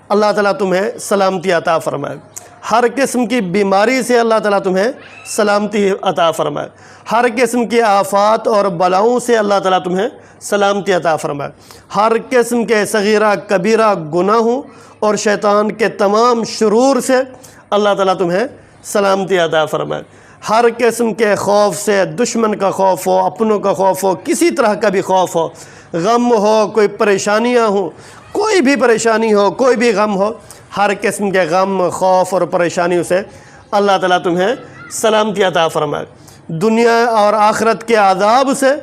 اللہ تعالیٰ تمہیں سلامتی عطا فرمائے۔ ہر قسم کی بیماری سے اللہ تعالیٰ تمہیں سلامتی عطا فرمائے۔ ہر قسم کی آفات اور بلاؤں سے اللہ تعالیٰ تمہیں سلامتی عطا فرمائے۔ ہر قسم کے صغیرہ کبیرہ گناہوں اور شیطان کے تمام شرور سے اللہ تعالیٰ تمہیں سلامتی عطا فرمائے۔ ہر قسم کے خوف سے، دشمن کا خوف ہو، اپنوں کا خوف ہو، کسی طرح کا بھی خوف ہو، غم ہو، کوئی پریشانیاں ہوں، کوئی بھی پریشانی ہو، کوئی بھی غم ہو، ہر قسم کے غم، خوف اور پریشانیوں سے اللہ تعالیٰ تمہیں سلامتی عطا فرمائے۔ دنیا اور آخرت کے عذاب سے،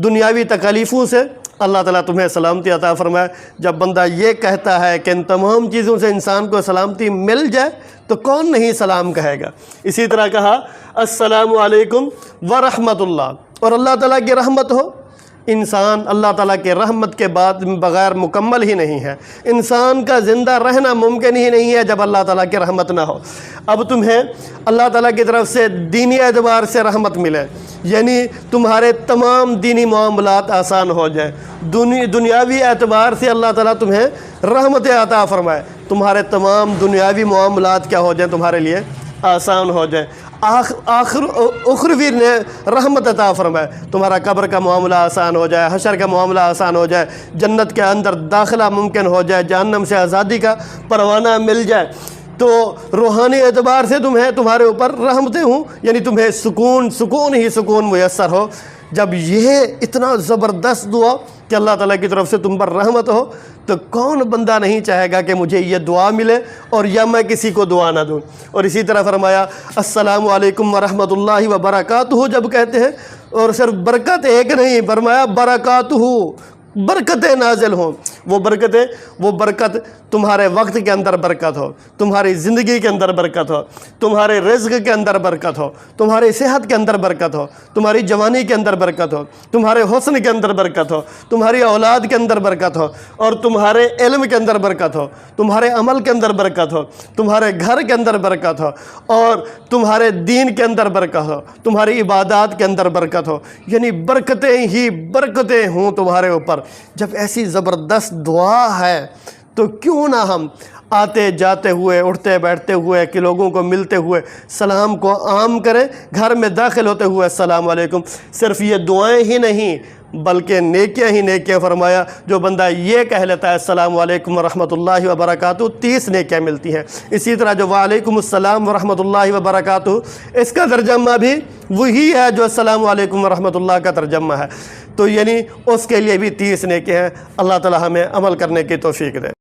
دنیاوی تکلیفوں سے اللہ تعالیٰ تمہیں سلامتی عطا فرمائے۔ جب بندہ یہ کہتا ہے کہ ان تمام چیزوں سے انسان کو سلامتی مل جائے تو کون نہیں سلام کہے گا۔ اسی طرح کہا السلام علیکم ورحمۃ اللہ، اور اللہ تعالیٰ کی رحمت ہو۔ انسان اللہ تعالیٰ کے رحمت کے بعد بغیر مکمل ہی نہیں ہے۔ انسان کا زندہ رہنا ممکن ہی نہیں ہے جب اللہ تعالیٰ کی رحمت نہ ہو۔ اب تمہیں اللہ تعالیٰ کی طرف سے دینی اعتبار سے رحمت ملے، یعنی تمہارے تمام دینی معاملات آسان ہو جائیں، دنیاوی اعتبار سے اللہ تعالیٰ تمہیں رحمت عطا فرمائے، تمہارے تمام دنیاوی معاملات کیا ہو جائیں، تمہارے لیے آسان ہو جائیں۔ اخروی نے رحمت عطا فرمائے، تمہارا قبر کا معاملہ آسان ہو جائے، حشر کا معاملہ آسان ہو جائے، جنت کے اندر داخلہ ممکن ہو جائے، جہنم سے آزادی کا پروانہ مل جائے۔ تو روحانی اعتبار سے تمہارے اوپر رحمتیں ہوں، یعنی تمہیں سکون ہی سکون میسر ہو۔ جب یہ اتنا زبردست دعا کہ اللہ تعالیٰ کی طرف سے تم پر رحمت ہو، تو کون بندہ نہیں چاہے گا کہ مجھے یہ دعا ملے اور یا میں کسی کو دعا نہ دوں۔ اور اسی طرح فرمایا السلام علیکم ورحمۃ اللہ وبرکاتہ جب کہتے ہیں، اور صرف برکت ایک نہیں، فرمایا برکاتہ، برکتیں نازل ہوں۔ وہ برکت تمہارے وقت کے اندر برکت ہو، تمہاری زندگی کے اندر برکت ہو، تمہارے رزق کے اندر برکت ہو، تمہاری صحت کے اندر برکت ہو، تمہاری جوانی کے اندر برکت ہو، تمہارے حسن کے اندر برکت ہو، تمہاری اولاد کے اندر برکت ہو، اور تمہارے علم کے اندر برکت ہو، تمہارے عمل کے اندر برکت ہو، تمہارے گھر کے اندر برکت ہو، اور تمہارے دین کے اندر برکت ہو، تمہاری عبادات کے اندر برکت ہو، یعنی برکتیں ہی برکتیں ہوں تمہارے اوپر۔ جب ایسی زبردست دعا ہے تو کیوں نہ ہم آتے جاتے ہوئے، اٹھتے بیٹھتے ہوئے، کہ لوگوں کو ملتے ہوئے سلام کو عام کریں، گھر میں داخل ہوتے ہوئے السلام علیکم۔ صرف یہ دعائیں ہی نہیں بلکہ نیکیاں ہی نیکیاں، فرمایا جو بندہ یہ کہہ لیتا ہے السلام علیکم ورحمۃ اللہ وبرکاتہ 30 نیکیاں ملتی ہیں۔ اسی طرح جو وعلیکم السلام ورحمۃ اللہ وبرکاتہ، اس کا ترجمہ بھی وہی ہے جو السلام علیکم ورحمۃ اللہ کا ترجمہ ہے، تو یعنی اس کے لیے بھی 30 نیکیاں ہیں۔ اللہ تعالی ہمیں عمل کرنے کی توفیق دے۔